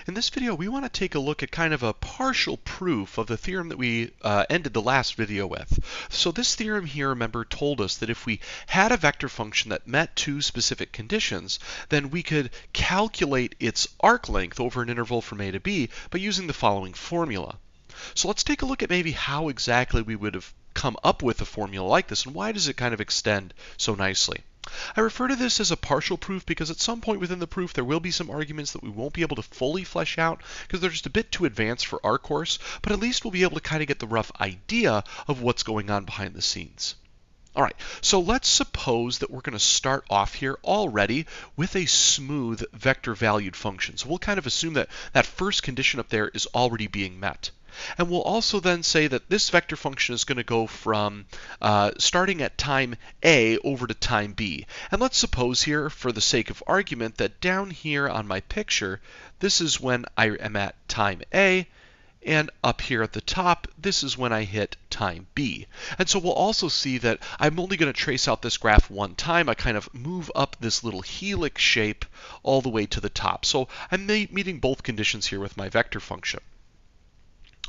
In this video, we want to take a look at kind of a partial proof of the theorem that we ended the last video with. So this theorem here, remember, told us that if we had a vector function that met two specific conditions, then we could calculate its arc length over an interval from a to b by using the following formula. So let's take a look at maybe how exactly we would have come up with a formula like this, and why does it kind of extend so nicely. I refer to this as a partial proof because at some point within the proof there will be some arguments that we won't be able to fully flesh out because they're just a bit too advanced for our course, but at least we'll be able to kind of get the rough idea of what's going on behind the scenes. All right, so let's suppose that we're going to start off here already with a smooth vector valued function. So we'll kind of assume that that first condition up there is already being met. And we'll also then say that this vector function is going to go from starting at time A over to time B. And let's suppose here, for the sake of argument, that down here on my picture, this is when I am at time A, and up here at the top, this is when I hit time B. And so we'll also see that I'm only going to trace out this graph one time. I kind of move up this little helix shape all the way to the top. So I'm meeting both conditions here with my vector function.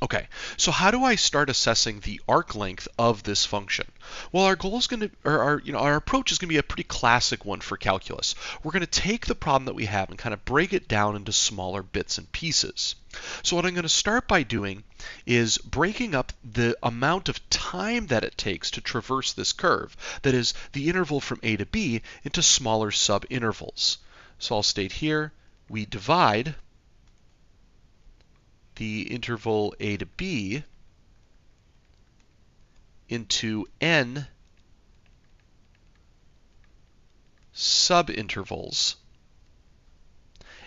Okay, so how do I start assessing the arc length of this function? Well, our goal is going to, or our approach is going to be a pretty classic one for calculus. We're going to take the problem that we have and kind of break it down into smaller bits and pieces. So what I'm going to start by doing is breaking up the amount of time that it takes to traverse this curve, that is, the interval from A to B, into smaller subintervals. So I'll state here, we divide the interval A to B into n subintervals.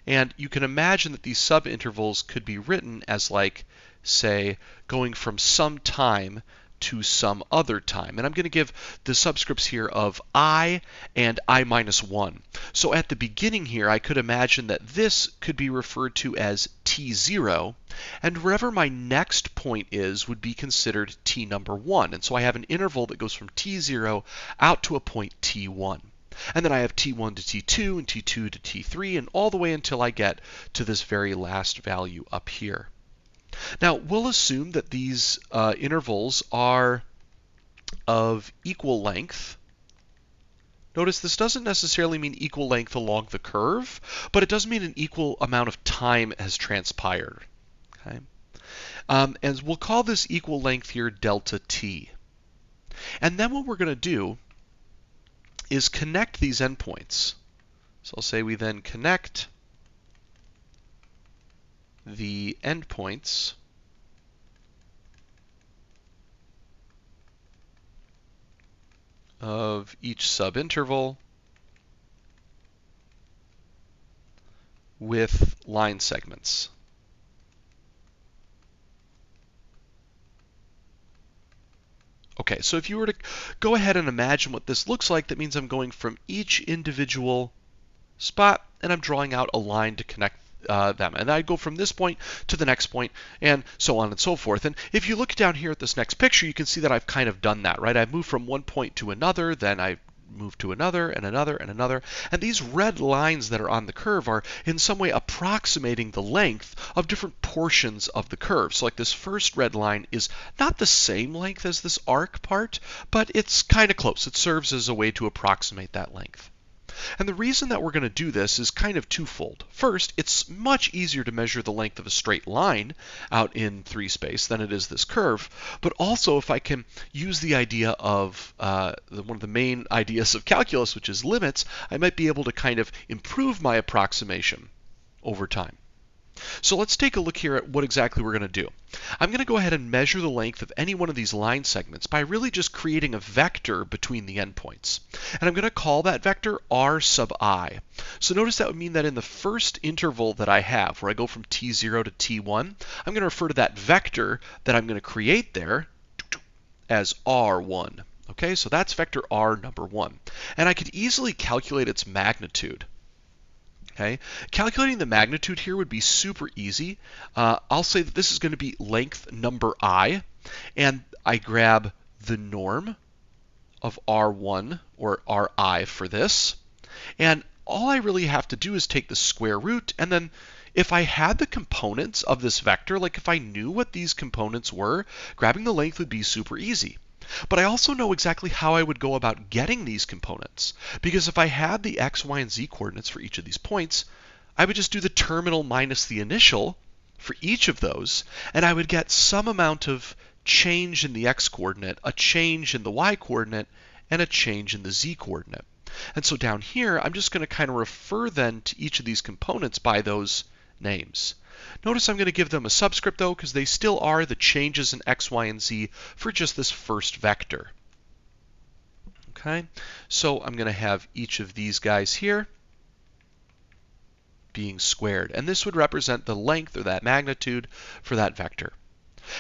And you can imagine that these subintervals could be written as, like, say, going from some time to some other time. And I'm going to give the subscripts here of I and I minus 1. So at the beginning here, I could imagine that this could be referred to as t0, and wherever my next point is would be considered t number 1. And so I have an interval that goes from t0 out to a point t1. And then I have t1 to t2 and t2 to t3 and all the way until I get to this very last value up here. Now, we'll assume that these intervals are of equal length. Notice this doesn't necessarily mean equal length along the curve, but it does mean an equal amount of time has transpired. Okay? And we'll call this equal length here delta t. And then what we're going to do is connect these endpoints. So I'll say we then connect the endpoints of each subinterval with line segments. Okay, so if you were to go ahead and imagine what this looks like, that means I'm going from each individual spot and I'm drawing out a line to connect them. And I go from this point to the next point and so on and so forth. And if you look down here at this next picture, you can see that I've kind of done that, right? I've moved from one point to another, then I move to another and another and another. And these red lines that are on the curve are in some way approximating the length of different portions of the curve. So like this first red line is not the same length as this arc part, but it's kind of close. It serves as a way to approximate that length. And the reason that we're going to do this is kind of twofold. First, it's much easier to measure the length of a straight line out in 3 space than it is this curve. But also, if I can use the idea of one of the main ideas of calculus, which is limits, I might be able to kind of improve my approximation over time. So let's take a look here at what exactly we're going to do. I'm going to go ahead and measure the length of any one of these line segments by really just creating a vector between the endpoints. And I'm going to call that vector r sub I. So notice that would mean that in the first interval that I have, where I go from t0 to t1, I'm going to refer to that vector that I'm going to create there as r1. Okay, so that's vector r number 1. And I could easily calculate its magnitude. Okay, calculating the magnitude here would be super easy. I'll say that this is going to be length number I, and I grab the norm of R1 or Ri for this, and all I really have to do is take the square root and then if I had the components of this vector, like if I knew what these components were, grabbing the length would be super easy. But I also know exactly how I would go about getting these components, because if I had the x, y, and z coordinates for each of these points, I would just do the terminal minus the initial for each of those, and I would get some amount of change in the x coordinate, a change in the y coordinate, and a change in the z coordinate. And so down here, I'm just going to kind of refer then to each of these components by those names. Notice I'm going to give them a subscript though, because they still are the changes in x, y, and z for just this first vector. Okay, so I'm going to have each of these guys here being squared, and this would represent the length or that magnitude for that vector.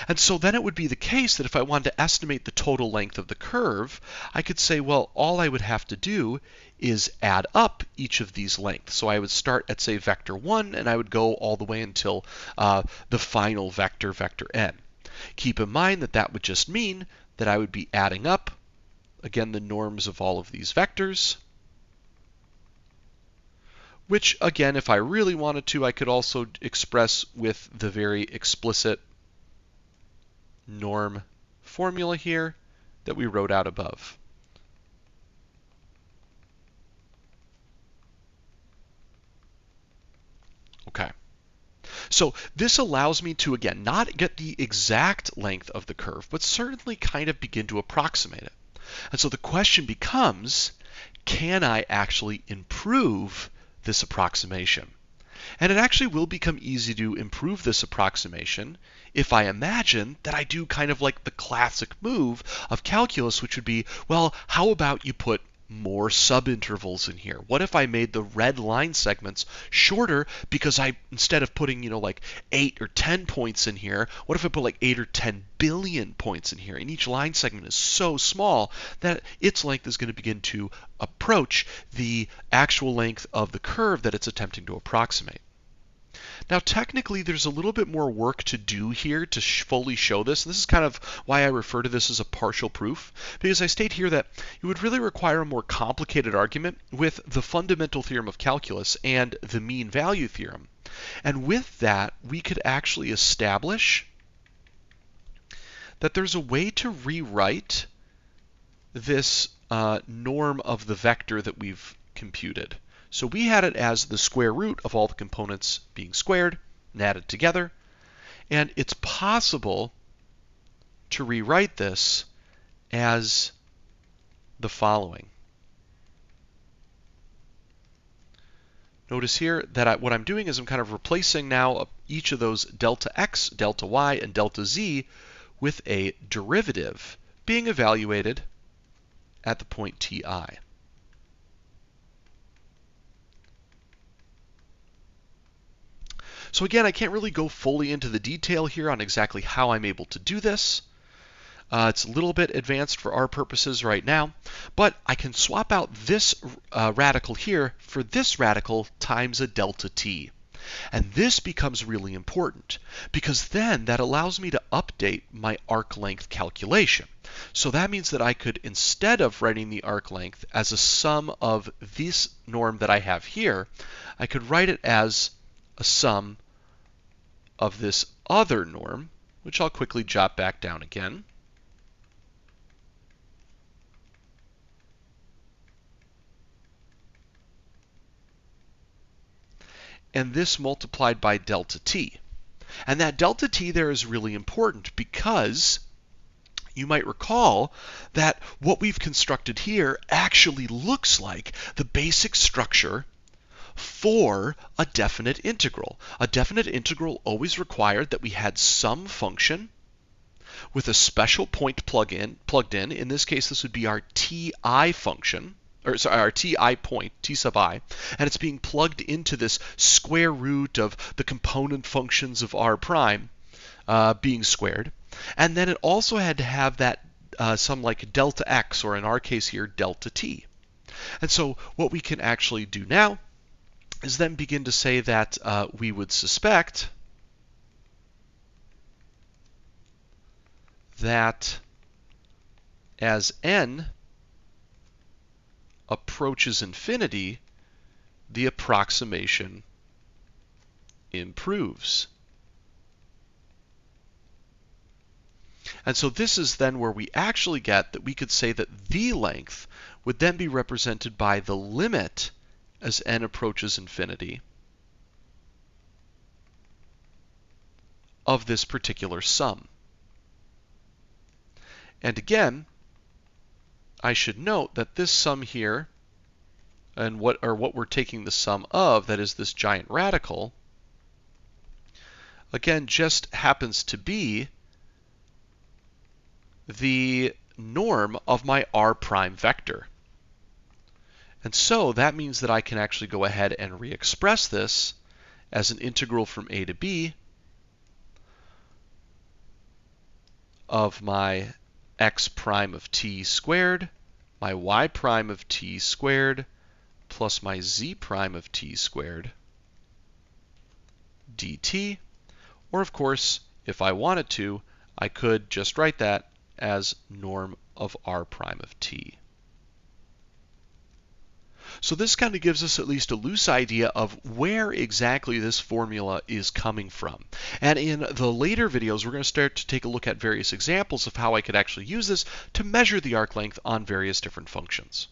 And so then it would be the case that if I wanted to estimate the total length of the curve, I could say, well, all I would have to do is add up each of these lengths. So I would start at, say, vector 1, and I would go all the way until the final vector, vector n. Keep in mind that that would just mean that I would be adding up, again, the norms of all of these vectors, which, again, if I really wanted to, I could also express with the very explicit norm formula here that we wrote out above. Okay. So this allows me to, again, not get the exact length of the curve, but certainly kind of begin to approximate it. And so the question becomes, can I actually improve this approximation? And it actually will become easy to improve this approximation if I imagine that I do kind of like the classic move of calculus, which would be, well, how about you put more subintervals in here? What if I made the red line segments shorter because instead of putting, like 8 or 10 points in here, what if I put like 8 or 10 billion points in here? And each line segment is so small that its length is going to begin to approach the actual length of the curve that it's attempting to approximate. Now, technically, there's a little bit more work to do here to fully show this. And this is kind of why I refer to this as a partial proof, because I state here that it would really require a more complicated argument with the fundamental theorem of calculus and the mean value theorem. And with that, we could actually establish that there's a way to rewrite this norm of the vector that we've computed. So we had it as the square root of all the components being squared and added together. And it's possible to rewrite this as the following. Notice here that what I'm doing is I'm kind of replacing now each of those delta x, delta y, and delta z with a derivative being evaluated at the point ti. So again, I can't really go fully into the detail here on exactly how I'm able to do this. It's a little bit advanced for our purposes right now, but I can swap out this radical here for this radical times a delta t. And this becomes really important because then that allows me to update my arc length calculation. So that means that I could, instead of writing the arc length as a sum of this norm that I have here, I could write it as a sum of this other norm, which I'll quickly jot back down again. And this multiplied by delta t. And that delta t there is really important because you might recall that what we've constructed here actually looks like the basic structure for a definite integral. A definite integral always required that we had some function with a special point plugged in. In this case, this would be our ti function, or sorry, our ti point, t sub I, and it's being plugged into this square root of the component functions of r prime being squared. And then it also had to have that some like delta x, or in our case here, delta t. And so what we can actually do now is then begin to say that we would suspect that as n approaches infinity, the approximation improves. And so this is then where we actually get that we could say that the length would then be represented by the limit as n approaches infinity of this particular sum. And again, I should note that this sum here, and what we're taking the sum of, that is this giant radical, again just happens to be the norm of my r prime vector. And so that means that I can actually go ahead and re-express this as an integral from a to b of my x prime of t squared, my y prime of t squared, plus my z prime of t squared dt. Or of course, if I wanted to, I could just write that as norm of r prime of t. So this kind of gives us at least a loose idea of where exactly this formula is coming from. And in the later videos, we're going to start to take a look at various examples of how I could actually use this to measure the arc length on various different functions.